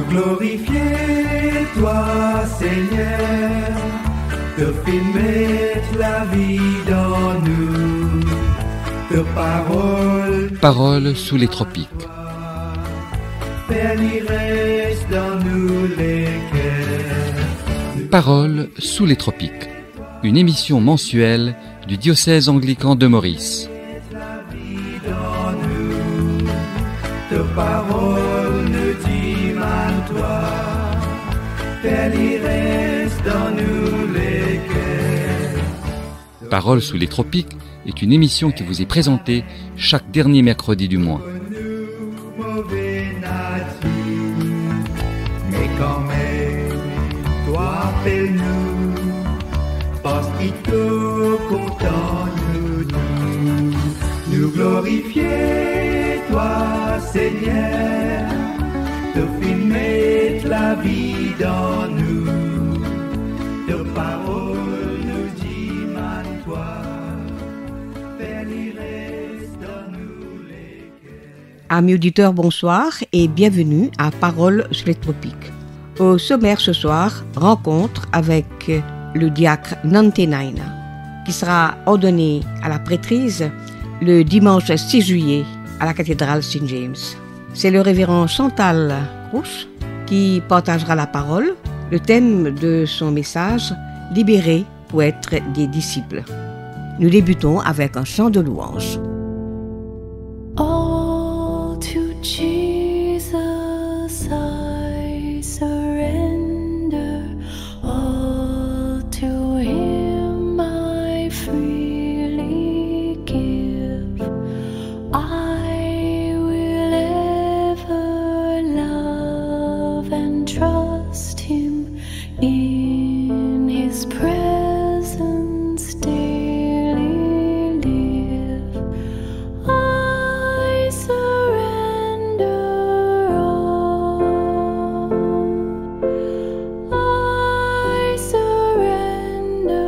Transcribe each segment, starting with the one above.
glorifier toi, Seigneur, te fais mettre la vie dans nous, te Paroles sous les tropiques. Père, il reste dans nous les cœurs. Paroles sous les tropiques. Une émission mensuelle du diocèse anglican de Maurice. La vie dans nous, te parole ne dit mal toi, Père, il reste dans nous les cœurs. Paroles sous les tropiques est une émission qui vous est présentée chaque dernier mercredi du mois. Nous, mauvais nature, mais quand même, toi appelle-nous, parce qu'il te content nous glorifier, toi, Seigneur, te fais mettre la vie dans nous, te parole nous dit mal toi, Père, il reste dans nous les cœurs. Amis auditeurs, bonsoir et bienvenue à Paroles sur les tropiques. Au sommaire ce soir, rencontre avec le diacre Nante Naina, qui sera ordonné à la prêtrise le dimanche 6 juillet à la cathédrale Saint James. C'est le révérend Chantal Rousse qui partagera la parole. Le thème de son message, libérer pour être des disciples. Nous débutons avec un chant de louange. All to Jesus I surrender, all to Him I freely give. I will ever love and trust Him, in His presence daily live. I surrender all. I surrender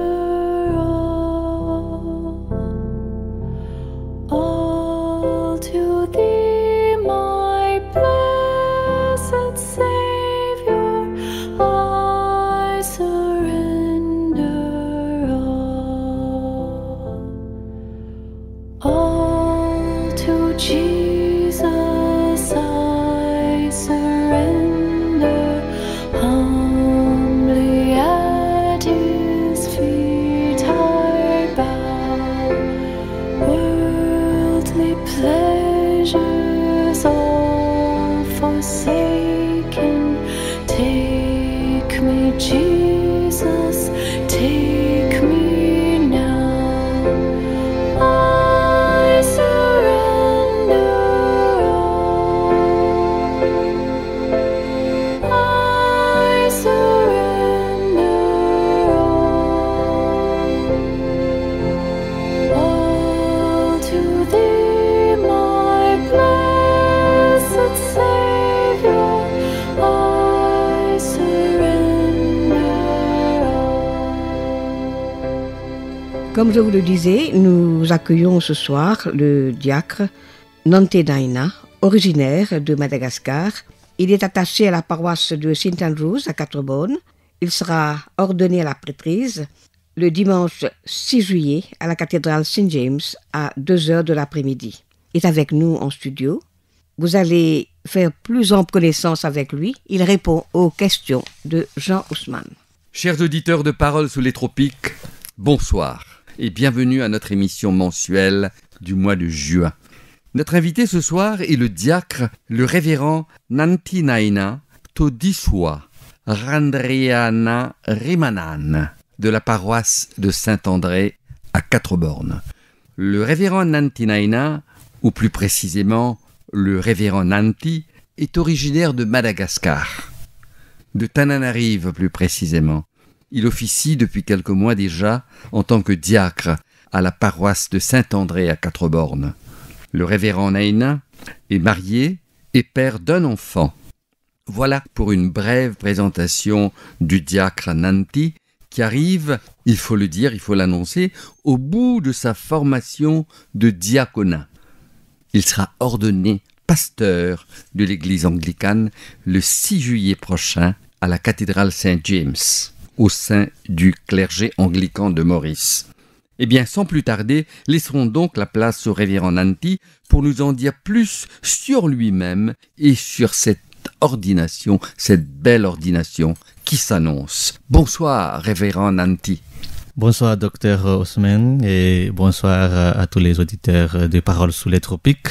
all to Thee, my blessed Savior. I surrender all to Jesus I surrender, humbly at His feet I bow. Worldly pleasures all forsaken, take me, Jesus, take me now. I surrender all. I surrender all to Thee, my blessed Savior. I surrender all. Comme je vous le disais, nous accueillons ce soir le diacre Nante Naina, originaire de Madagascar. Il est attaché à la paroisse de St Andrews à Quatre-Bornes. Il sera ordonné à la prêtrise le dimanche 6 juillet à la cathédrale Saint James à 2h de l'après-midi. Il est avec nous en studio. Vous allez faire plus ample connaissance avec lui. Il répond aux questions de Jean Ousmane. Chers auditeurs de Paroles sous les tropiques, bonsoir et bienvenue à notre émission mensuelle du mois de juin. Notre invité ce soir est le diacre, le révérend Nante Naina Todiswa Randriana Rimanan de la paroisse de Saint-André à Quatre-Bornes. Le révérend Nante Naina, ou plus précisément le révérend Nanti, est originaire de Madagascar, de Tananarive plus précisément. Il officie depuis quelques mois déjà en tant que diacre à la paroisse de Saint-André à Quatre-Bornes. Le révérend Naina est marié et père d'un enfant. Voilà pour une brève présentation du diacre Nanti qui arrive, il faut le dire, il faut l'annoncer, au bout de sa formation de diaconat. Il sera ordonné pasteur de l'église anglicane le 6 juillet prochain à la cathédrale Saint-James, au sein du clergé anglican de Maurice. Eh bien, sans plus tarder, laisserons donc la place au révérend Nanti pour nous en dire plus sur lui-même et sur cette ordination, cette belle ordination qui s'annonce. Bonsoir, révérend Nanti. Bonsoir, docteur Osman, et bonsoir à tous les auditeurs de Paroles sous les tropiques.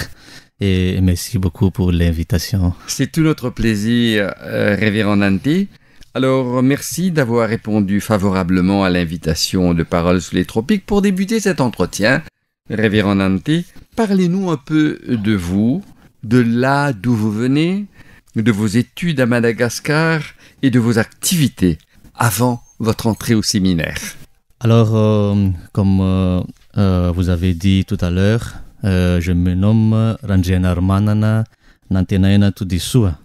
Et merci beaucoup pour l'invitation. C'est tout notre plaisir, révérend Nanti. Alors, merci d'avoir répondu favorablement à l'invitation de Paroles sous les tropiques. Pour débuter cet entretien, révérend Nanti, parlez-nous un peu de vous, de là d'où vous venez, de vos études à Madagascar et de vos activités avant votre entrée au séminaire. Alors, comme vous avez dit tout à l'heure, je me nomme Ranjena Manana Nantenaina Tudisua.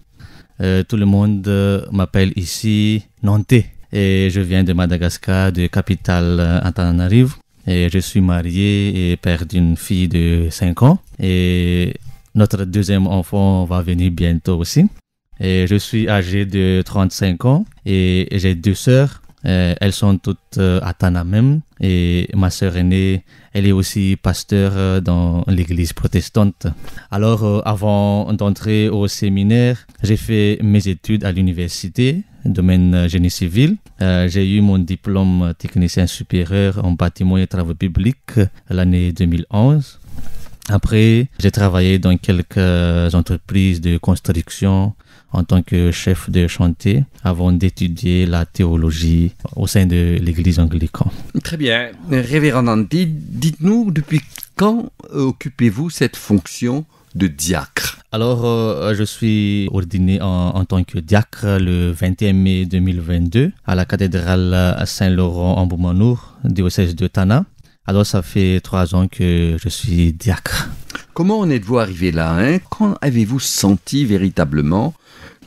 Tout le monde m'appelle ici Nanté et je viens de Madagascar, de capitale Antananarivo. Et je suis marié et père d'une fille de 5 ans. Et notre deuxième enfant va venir bientôt aussi. Et je suis âgé de 35 ans et j'ai 2 sœurs. Elles sont toutes à Tanamem et ma sœur aînée, elle est aussi pasteur dans l'église protestante. Alors, avant d'entrer au séminaire, j'ai fait mes études à l'université, domaine génie civil. J'ai eu mon diplôme technicien supérieur en bâtiment et travaux publics l'année 2011. Après, j'ai travaillé dans quelques entreprises de construction en tant que chef de chantier avant d'étudier la théologie au sein de l'église anglicane. Très bien. Révérend Nanti, dites-nous depuis quand occupez-vous cette fonction de diacre? Alors, je suis ordiné en tant que diacre le 21 mai 2022 à la cathédrale Saint-Laurent en Boumanour, diocèse de Tana. Alors, ça fait 3 ans que je suis diacre. Comment en êtes-vous arrivé là, Quand avez-vous senti véritablement,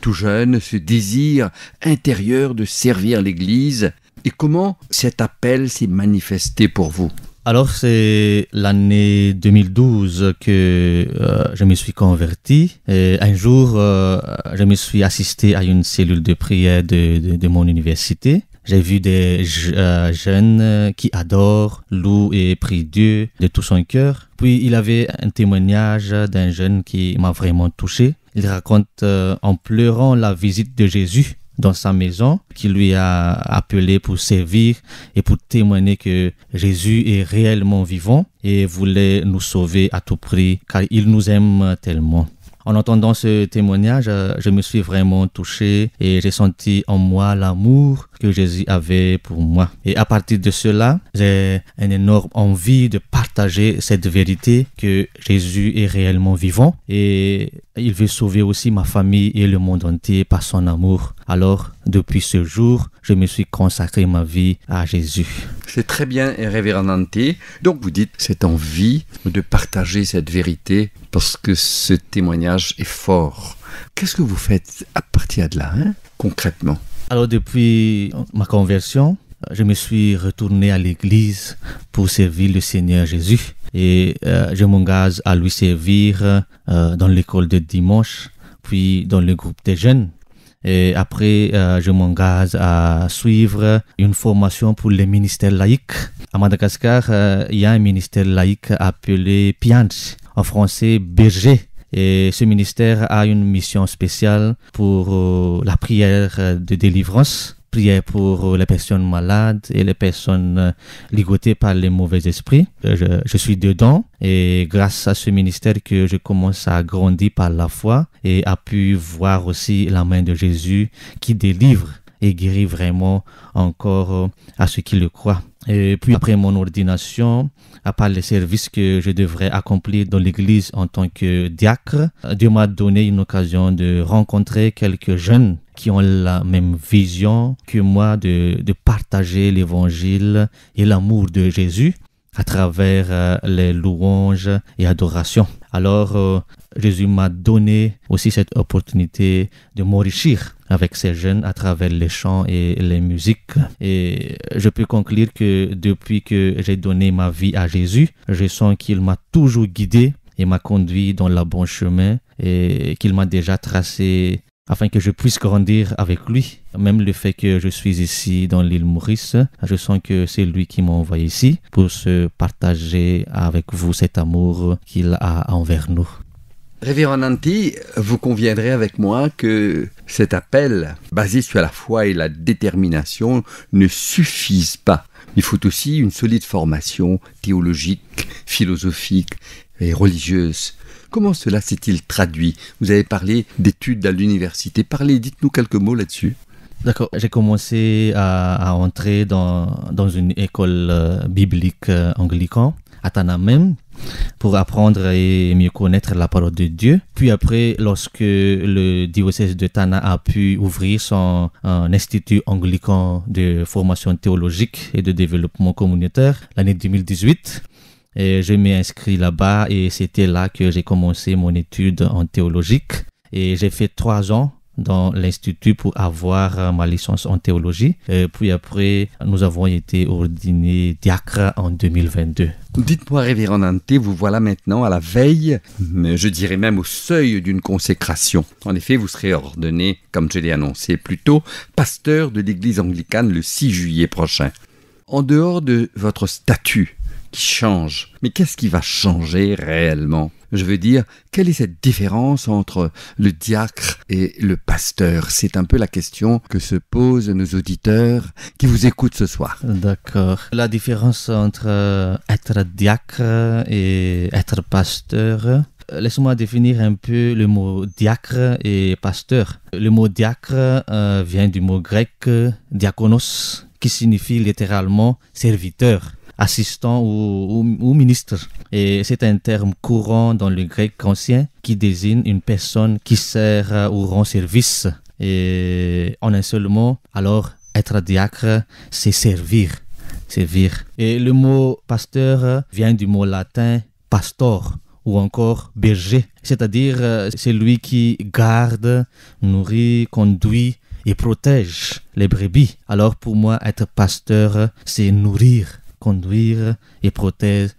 tout jeune, ce désir intérieur de servir l'Église? Et comment cet appel s'est manifesté pour vous? Alors, c'est l'année 2012 que je me suis converti. Et un jour, je me suis assisté à une cellule de prière de mon université. J'ai vu des jeunes qui adorent, louent et prient Dieu de tout son cœur. Puis, il avait un témoignage d'un jeune qui m'a vraiment touché. Il raconte en pleurant la visite de Jésus dans sa maison, qui lui a appelé pour servir et pour témoigner que Jésus est réellement vivant et voulait nous sauver à tout prix, car il nous aime tellement. En entendant ce témoignage, je me suis vraiment touché et j'ai senti en moi l'amour que Jésus avait pour moi. Et à partir de cela, j'ai une énorme envie de partager cette vérité que Jésus est réellement vivant et il veut sauver aussi ma famille et le monde entier par son amour. Alors, depuis ce jour, je me suis consacré ma vie à Jésus. C'est très bien, révérend Nanti. Donc, vous dites cette envie de partager cette vérité parce que ce témoignage est fort. Qu'est-ce que vous faites à partir de là, concrètement? Alors, depuis ma conversion, je me suis retourné à l'église pour servir le Seigneur Jésus. Et je m'engage à lui servir dans l'école de dimanche, puis dans le groupe des jeunes. Et après, je m'engage à suivre une formation pour les ministères laïcs. À Madagascar, il y a un ministère laïque appelé Pianch, en français berger. Et ce ministère a une mission spéciale pour la prière de délivrance, prière pour les personnes malades et les personnes ligotées par les mauvais esprits. Je suis dedans et grâce à ce ministère que je commence à grandir par la foi et a pu voir aussi la main de Jésus qui délivre et guérit vraiment encore à ceux qui le croient. Et puis après mon ordination, à part les services que je devrais accomplir dans l'église en tant que diacre, Dieu m'a donné une occasion de rencontrer quelques jeunes qui ont la même vision que moi de partager l'évangile et l'amour de Jésus à travers les louanges et adorations. Alors, Jésus m'a donné aussi cette opportunité de m'enrichir avec ces jeunes à travers les chants et les musiques. Et je peux conclure que depuis que j'ai donné ma vie à Jésus, je sens qu'il m'a toujours guidé et m'a conduit dans le bon chemin et qu'il m'a déjà tracé afin que je puisse grandir avec lui. Même le fait que je suis ici dans l'île Maurice, je sens que c'est lui qui m'a envoyé ici pour se partager avec vous cet amour qu'il a envers nous. Révérend Nanti, vous conviendrez avec moi que cet appel, basé sur la foi et la détermination, ne suffisent pas. Il faut aussi une solide formation théologique, philosophique et religieuse. Comment cela s'est-il traduit? Vous avez parlé d'études à l'université. Dites-nous quelques mots là-dessus. D'accord, j'ai commencé à entrer dans une école biblique anglicane à Tana même, pour apprendre et mieux connaître la parole de Dieu. Puis après, lorsque le diocèse de Tana a pu ouvrir son institut anglican de formation théologique et de développement communautaire l'année 2018, et je m'ai inscrit là-bas et c'était là que j'ai commencé mon étude en théologique. Et j'ai fait 3 ans dans l'institut pour avoir ma licence en théologie. Et puis après, nous avons été ordonnés diacres en 2022. Dites-moi, Révérend Nanti, vous voilà maintenant à la veille, je dirais même au seuil d'une consécration. En effet, vous serez ordonné, comme je l'ai annoncé plus tôt, pasteur de l'église anglicane le 6 juillet prochain. En dehors de votre statut qui change, mais qu'est-ce qui va changer réellement ? Je veux dire, quelle est cette différence entre le diacre et le pasteur? C'est un peu la question que se posent nos auditeurs qui vous écoutent ce soir. D'accord. La différence entre être diacre et être pasteur, laisse-moi définir un peu le mot diacre et pasteur. Le mot diacre vient du mot grec diakonos, qui signifie littéralement serviteur, assistant ou ministre. Et c'est un terme courant dans le grec ancien qui désigne une personne qui sert ou rend service. Et en un seul mot, alors être diacre, c'est servir. Et le mot pasteur vient du mot latin pastor ou encore berger, c'est-à-dire c'est lui qui garde, nourrit, conduit et protège les brebis. Alors pour moi, être pasteur, c'est nourrir, conduire et protéger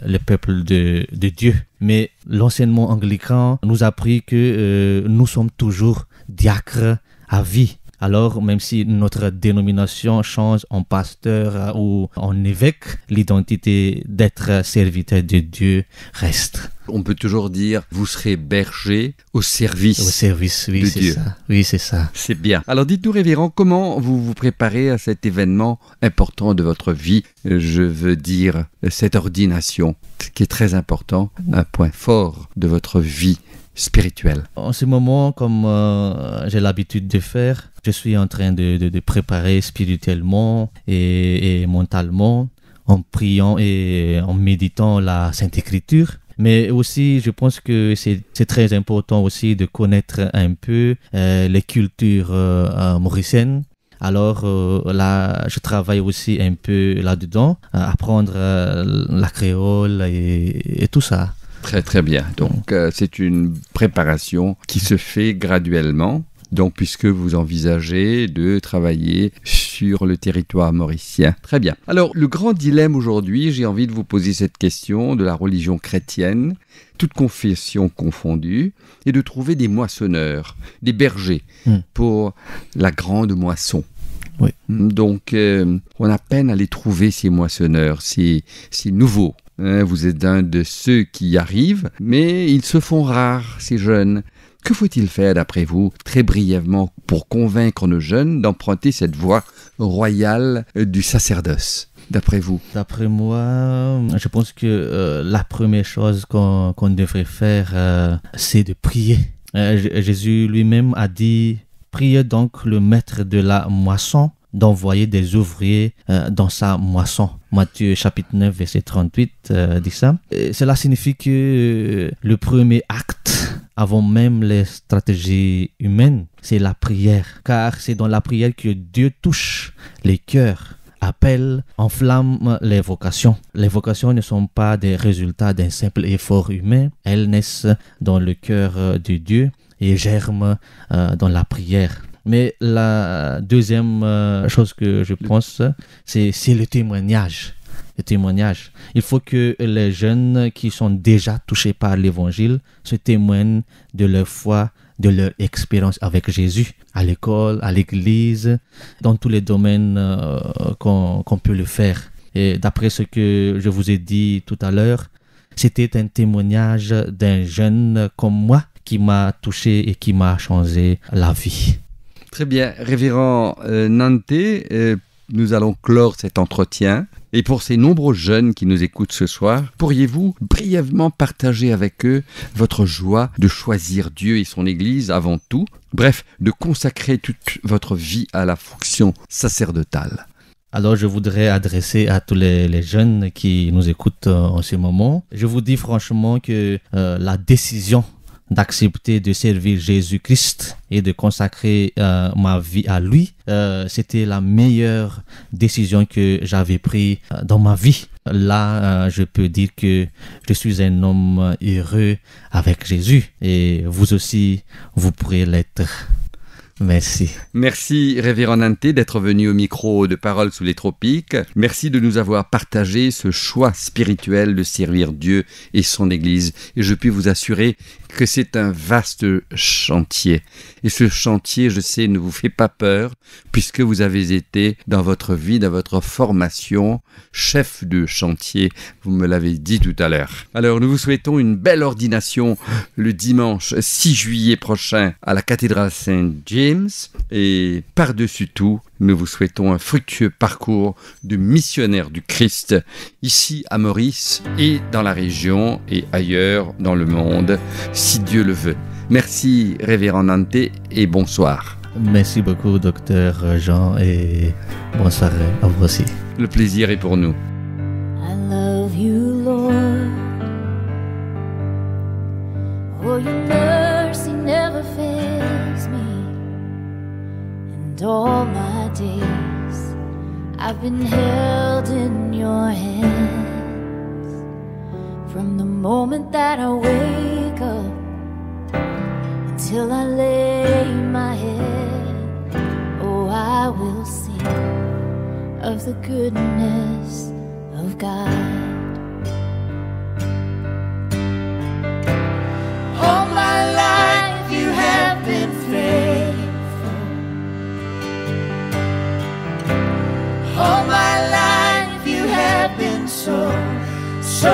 le peuple de Dieu. Mais l'enseignement anglican nous a appris que nous sommes toujours diacres à vie. Alors, même si notre dénomination change en pasteur ou en évêque, l'identité d'être serviteur de Dieu reste. On peut toujours dire, vous serez berger au service oui, de c'est Dieu. Ça. Oui, c'est ça. C'est bien. Alors, dites-nous, Révérend, comment vous vous préparez à cet événement important de votre vie? Je veux dire, cette ordination, qui est très important, un point fort de votre vie spirituelle. En ce moment, comme j'ai l'habitude de faire, je suis en train de préparer spirituellement et mentalement, en priant et en méditant la Sainte Écriture. Mais aussi, je pense que c'est très important aussi de connaître un peu les cultures mauriciennes. Alors là, je travaille aussi un peu là-dedans, apprendre la créole et tout ça. Très très bien. Donc c'est une préparation qui se fait graduellement. Donc puisque vous envisagez de travailler sur le territoire mauricien. Très bien. Alors le grand dilemme aujourd'hui, j'ai envie de vous poser cette question de la religion chrétienne, toute confession confondue, et de trouver des moissonneurs, des bergers pour la grande moisson. Oui. Donc on a peine à les trouver, ces moissonneurs, c'est nouveau. Vous êtes un de ceux qui y arrivent, mais ils se font rares, ces jeunes. Que faut-il faire, d'après vous, très brièvement, pour convaincre nos jeunes d'emprunter cette voie royale du sacerdoce, d'après vous? D'après moi, je pense que la première chose qu'on devrait faire, c'est de prier. Jésus lui-même a dit « Priez donc le maître de la moisson d'envoyer des ouvriers dans sa moisson ». Matthieu chapitre 9, verset 38 dit ça. Et cela signifie que le premier acte, avant même les stratégies humaines, c'est la prière. Car c'est dans la prière que Dieu touche les cœurs, appelle, enflamme les vocations. Les vocations ne sont pas des résultats d'un simple effort humain. Elles naissent dans le cœur de Dieu et germent dans la prière. Mais la deuxième chose que je pense, c'est le témoignage. témoignage. Il faut que les jeunes qui sont déjà touchés par l'évangile se témoignent de leur foi, de leur expérience avec Jésus, à l'école, à l'église, dans tous les domaines qu'on peut le faire. Et d'après ce que je vous ai dit tout à l'heure, c'était un témoignage d'un jeune comme moi qui m'a touché et qui m'a changé la vie. Très bien. Révérend Nanté, nous allons clore cet entretien. Et pour ces nombreux jeunes qui nous écoutent ce soir, pourriez-vous brièvement partager avec eux votre joie de choisir Dieu et son Église avant tout, bref, de consacrer toute votre vie à la fonction sacerdotale? Alors, je voudrais adresser à tous les jeunes qui nous écoutent en ce moment. Je vous dis franchement que la décision d'accepter de servir Jésus-Christ et de consacrer ma vie à lui, c'était la meilleure décision que j'avais prise dans ma vie. Là, je peux dire que je suis un homme heureux avec Jésus et vous aussi, vous pourrez l'être. Merci. Merci, Révérend Nanté, d'être venu au micro de Paroles sous les tropiques. Merci de nous avoir partagé ce choix spirituel de servir Dieu et son Église. Et je puis vous assurer que c'est un vaste chantier. Et ce chantier, je sais, ne vous fait pas peur, puisque vous avez été, dans votre vie, dans votre formation, chef de chantier. Vous me l'avez dit tout à l'heure. Alors, nous vous souhaitons une belle ordination le dimanche 6 juillet prochain à la cathédrale Saint-James. Et par-dessus tout, nous vous souhaitons un fructueux parcours de missionnaire du Christ, ici à Maurice et dans la région et ailleurs dans le monde, si Dieu le veut. Merci, Révérend Nanté, et bonsoir. Merci beaucoup, docteur Jean, et bonsoir à vous aussi. Le plaisir est pour nous. I love you, Lord. Oh, your mercy never fails me. And all my days I've been held in your hands. From the moment that I wake up till I lay my head, oh, I will sing of the goodness of God. All my life you have been faithful. All my life you have been so, so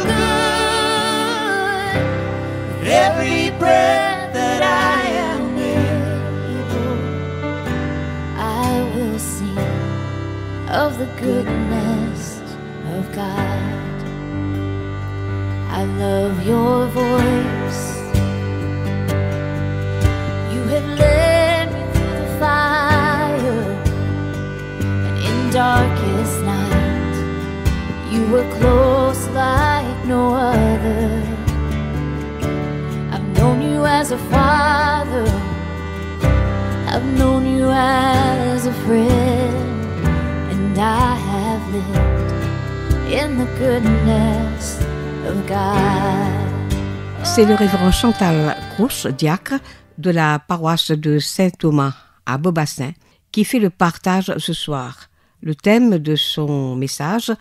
good. With every breath of the goodness of God. I love your voice. You have led me through the fire, and in darkest night you were close like no other. I've known you as a father, I've known you as a friend, and I have lived in the goodness of God. C'est le révérend Chantal Crous, diacre de la paroisse de Saint-Thomas à Beaubassin, qui fait le partage ce soir. Le thème de son message,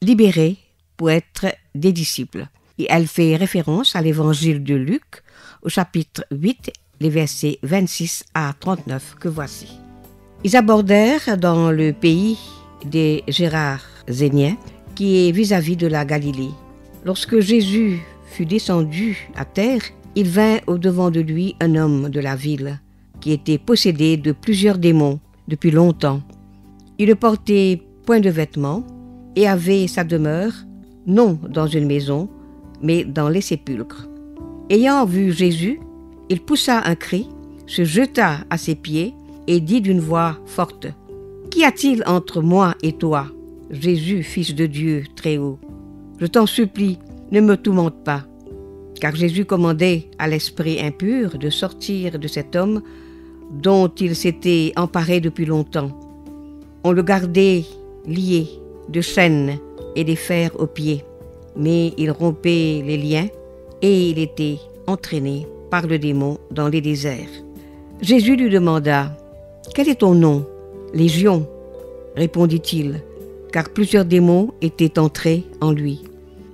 libéré pour être des disciples. Et elle fait référence à l'évangile de Luc, au chapitre 8, les versets 26 à 39, que voici. Ils abordèrent dans le pays des Géraséniens, qui est vis-à-vis de la Galilée. Lorsque Jésus fut descendu à terre, il vint au-devant de lui un homme de la ville, qui était possédé de plusieurs démons depuis longtemps. Il ne portait point de vêtements et avait sa demeure, non dans une maison, mais dans les sépulcres. Ayant vu Jésus, il poussa un cri, se jeta à ses pieds et dit d'une voix forte: « Qu'y a-t-il entre moi et toi, Jésus, Fils de Dieu très haut? Je t'en supplie, ne me tourmente pas. » Car Jésus commandait à l'esprit impur de sortir de cet homme dont il s'était emparé depuis longtemps. On le gardait lié de chaînes et des fers aux pieds, mais il rompait les liens et il était entraîné par le démon dans les déserts. Jésus lui demanda: « Quel est ton nom ? » « Légion, répondit-il, car plusieurs démons étaient entrés en lui.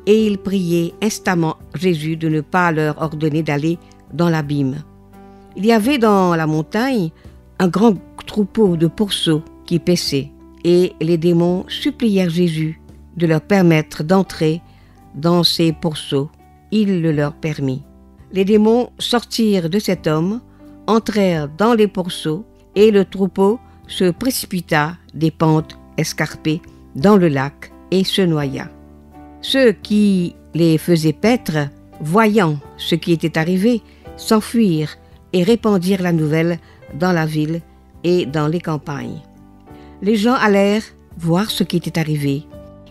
Et il priait instamment Jésus de ne pas leur ordonner d'aller dans l'abîme. Il y avait dans la montagne un grand troupeau de pourceaux qui paissaient, et les démons supplièrent Jésus de leur permettre d'entrer dans ces pourceaux. Il le leur permit. Les démons sortirent de cet homme, entrèrent dans les pourceaux, et le troupeau se précipita des pentes escarpées dans le lac et se noya. Ceux qui les faisaient paître, voyant ce qui était arrivé, s'enfuirent et répandirent la nouvelle dans la ville et dans les campagnes. Les gens allèrent voir ce qui était arrivé.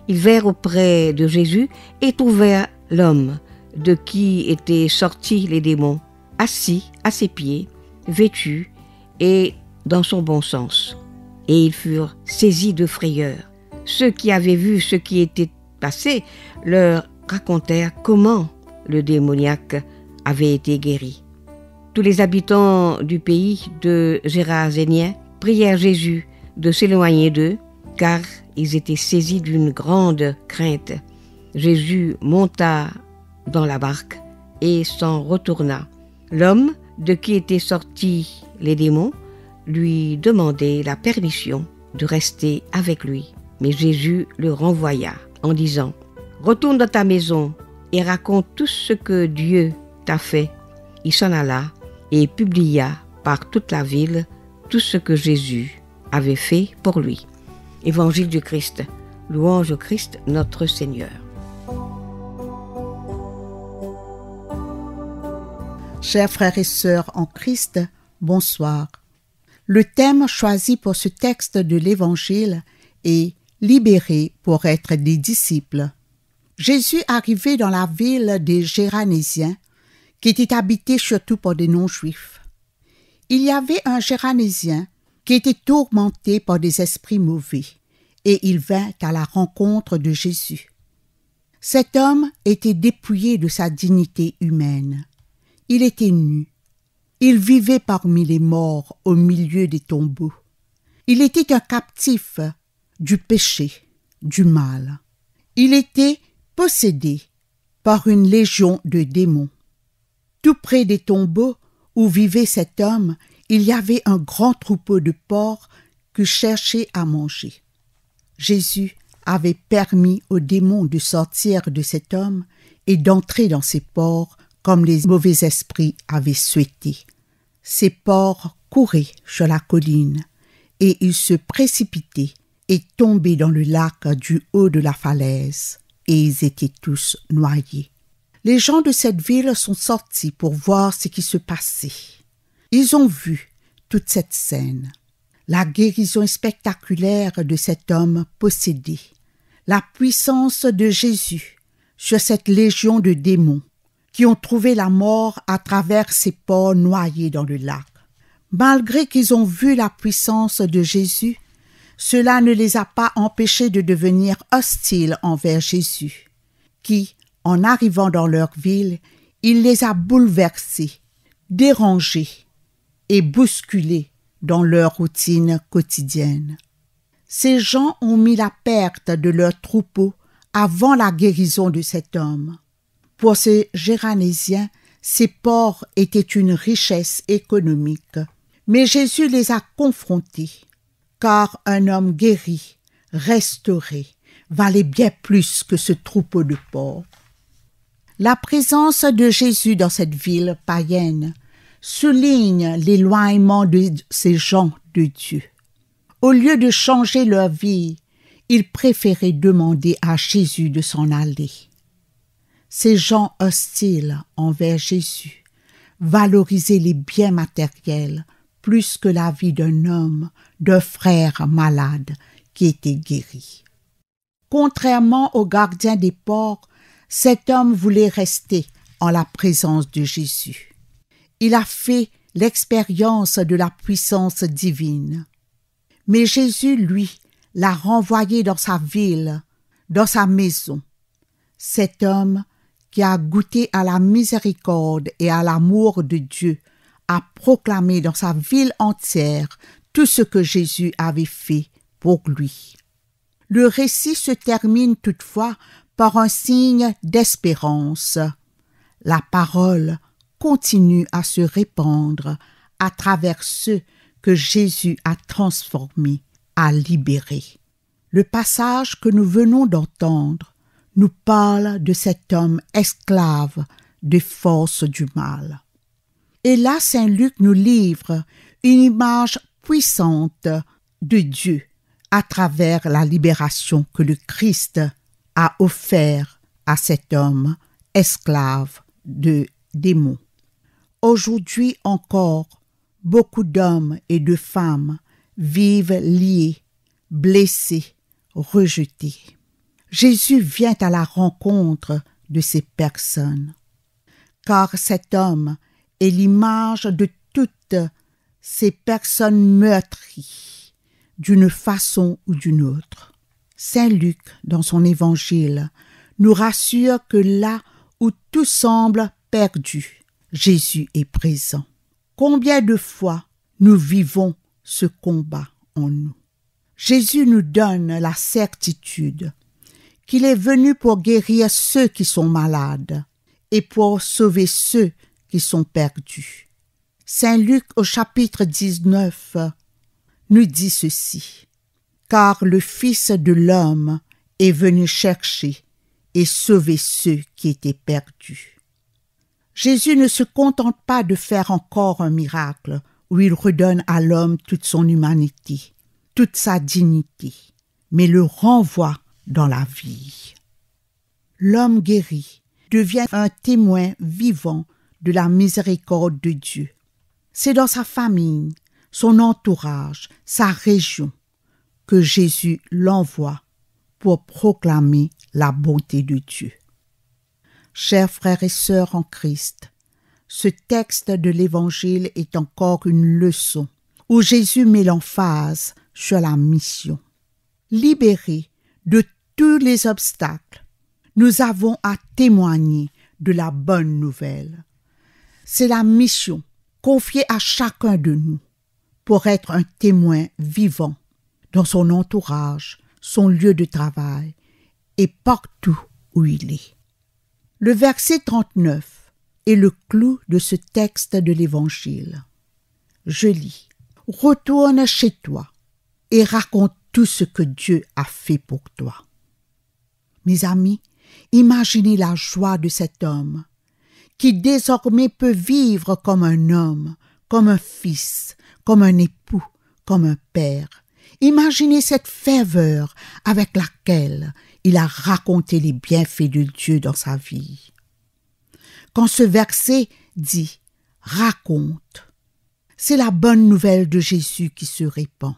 Ils vinrent auprès de Jésus et trouvèrent l'homme de qui étaient sortis les démons, assis à ses pieds, vêtu et dans son bon sens. Et ils furent saisis de frayeur. Ceux qui avaient vu ce qui était passé leur racontèrent comment le démoniaque avait été guéri. Tous les habitants du pays de Gérasénien prièrent Jésus de s'éloigner d'eux, car ils étaient saisis d'une grande crainte. Jésus monta dans la barque et s'en retourna. L'homme de qui étaient sortis les démons lui demandait la permission de rester avec lui. Mais Jésus le renvoya en disant « Retourne dans ta maison et raconte tout ce que Dieu t'a fait. » Il s'en alla et publia par toute la ville tout ce que Jésus avait fait pour lui. Évangile du Christ. Louange au Christ notre Seigneur. Chers frères et sœurs en Christ, bonsoir. Le thème choisi pour ce texte de l'Évangile est « Libérés pour être des disciples ». Jésus arrivait dans la ville des Géranésiens, qui était habitée surtout par des non-juifs. Il y avait un Géranésien qui était tourmenté par des esprits mauvais, et il vint à la rencontre de Jésus. Cet homme était dépouillé de sa dignité humaine. Il était nu. Il vivait parmi les morts au milieu des tombeaux. Il était un captif du péché, du mal. Il était possédé par une légion de démons. Tout près des tombeaux où vivait cet homme, il y avait un grand troupeau de porcs qui cherchaient à manger. Jésus avait permis aux démons de sortir de cet homme et d'entrer dans ces porcs comme les mauvais esprits avaient souhaité. Ces porcs couraient sur la colline et ils se précipitaient et tombaient dans le lac du haut de la falaise, et ils étaient tous noyés. Les gens de cette ville sont sortis pour voir ce qui se passait. Ils ont vu toute cette scène. La guérison spectaculaire de cet homme possédé, la puissance de Jésus sur cette légion de démons qui ont trouvé la mort à travers ces porcs noyés dans le lac. Malgré qu'ils ont vu la puissance de Jésus, cela ne les a pas empêchés de devenir hostiles envers Jésus, qui, en arrivant dans leur ville, il les a bouleversés, dérangés et bousculés dans leur routine quotidienne. Ces gens ont mis la perte de leur troupeau avant la guérison de cet homme. Pour ces Géranésiens, ces porcs étaient une richesse économique, mais Jésus les a confrontés, car un homme guéri, restauré, valait bien plus que ce troupeau de porcs. La présence de Jésus dans cette ville païenne souligne l'éloignement de ces gens de Dieu. Au lieu de changer leur vie, ils préféraient demander à Jésus de s'en aller. Ces gens hostiles envers Jésus valorisaient les biens matériels plus que la vie d'un homme, d'un frère malade qui était guéri. Contrairement au gardien des porcs, cet homme voulait rester en la présence de Jésus. Il a fait l'expérience de la puissance divine. Mais Jésus, lui, l'a renvoyé dans sa ville, dans sa maison. Cet homme qui a goûté à la miséricorde et à l'amour de Dieu a proclamé dans sa ville entière tout ce que Jésus avait fait pour lui. Le récit se termine toutefois par un signe d'espérance. La parole continue à se répandre à travers ceux que Jésus a transformés, a libérés. Le passage que nous venons d'entendre nous parle de cet homme esclave des forces du mal. Et là, Saint Luc nous livre une image puissante de Dieu à travers la libération que le Christ a offert à cet homme esclave de démons. Aujourd'hui encore, beaucoup d'hommes et de femmes vivent liés, blessés, rejetés. Jésus vient à la rencontre de ces personnes, car cet homme est l'image de toutes ces personnes meurtries, d'une façon ou d'une autre. Saint Luc, dans son évangile, nous rassure que là où tout semble perdu, Jésus est présent. Combien de fois nous vivons ce combat en nous? Jésus nous donne la certitude qu'il est venu pour guérir ceux qui sont malades et pour sauver ceux qui sont perdus. Saint Luc au chapitre 19 nous dit ceci: « Car le Fils de l'homme est venu chercher et sauver ceux qui étaient perdus. » Jésus ne se contente pas de faire encore un miracle où il redonne à l'homme toute son humanité, toute sa dignité, mais le renvoie dans la vie. L'homme guéri devient un témoin vivant de la miséricorde de Dieu. C'est dans sa famille, son entourage, sa région, que Jésus l'envoie pour proclamer la bonté de Dieu. Chers frères et sœurs en Christ, ce texte de l'Évangile est encore une leçon où Jésus met l'emphase sur la mission. Libérés de tous les obstacles, nous avons à témoigner de la bonne nouvelle. C'est la mission confiée à chacun de nous pour être un témoin vivant dans son entourage, son lieu de travail et partout où il est. Le verset 39 est le clou de ce texte de l'Évangile. Je lis: « Retourne chez toi et raconte tout ce que Dieu a fait pour toi. » Mes amis, imaginez la joie de cet homme qui désormais peut vivre comme un homme, comme un fils, comme un époux, comme un père. Imaginez cette ferveur avec laquelle il a raconté les bienfaits de Dieu dans sa vie. Quand ce verset dit « raconte », c'est la bonne nouvelle de Jésus qui se répand.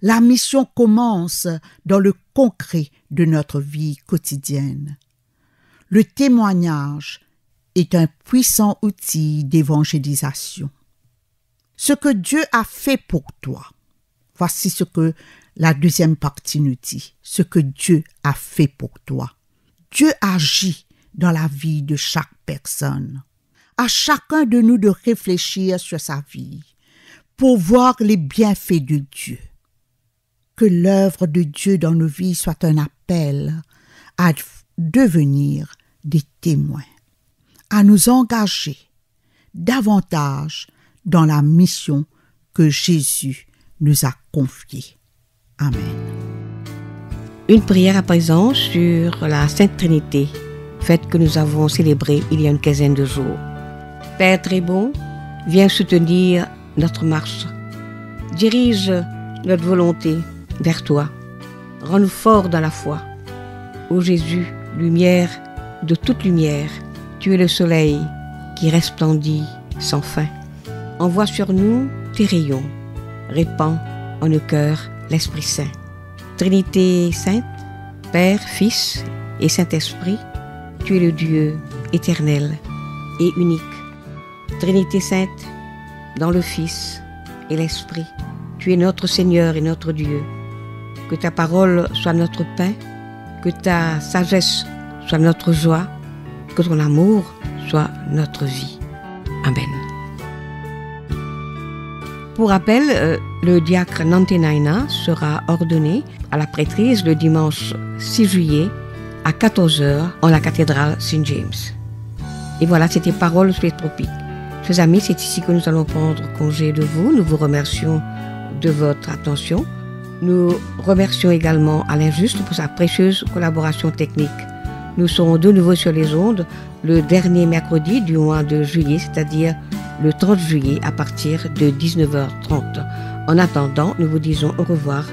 La mission commence dans le concret de notre vie quotidienne. Le témoignage est un puissant outil d'évangélisation. Ce que Dieu a fait pour toi, voici ce que la deuxième partie nous dit, ce que Dieu a fait pour toi. Dieu agit dans la vie de chaque personne. À chacun de nous de réfléchir sur sa vie pour voir les bienfaits de Dieu. Que l'œuvre de Dieu dans nos vies soit un appel à devenir des témoins, à nous engager davantage dans la mission que Jésus nous a confiée. Amen. Une prière à présent sur la Sainte Trinité, fête que nous avons célébrée il y a une quinzaine de jours. Père très bon, viens soutenir notre marche. Dirige notre volonté vers toi. Rends-nous forts dans la foi. Ô Jésus, lumière de toute lumière, tu es le soleil qui resplendit sans fin. Envoie sur nous tes rayons. Répands en nos cœurs l'Esprit Saint. Trinité sainte, Père, Fils et Saint-Esprit, tu es le Dieu éternel et unique. Trinité sainte, dans le Fils et l'Esprit, tu es notre Seigneur et notre Dieu. Que ta parole soit notre pain, que ta sagesse soit notre joie, que ton amour soit notre vie. Amen. Pour rappel, le diacre Nantenaina sera ordonné à la prêtrise le dimanche 6 juillet à 14h en la cathédrale Saint James. Et voilà, c'était Paroles sur les tropiques. Chers amis, c'est ici que nous allons prendre congé de vous. Nous vous remercions de votre attention. Nous remercions également Alain Juste pour sa précieuse collaboration technique. Nous serons de nouveau sur les ondes le dernier mercredi du mois de juillet, c'est-à-dire le 30 juillet à partir de 19h30. En attendant, nous vous disons au revoir,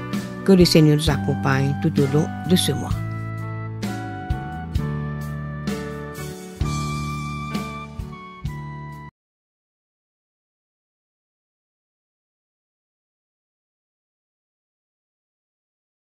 que le Seigneur nous accompagne tout au long de ce mois.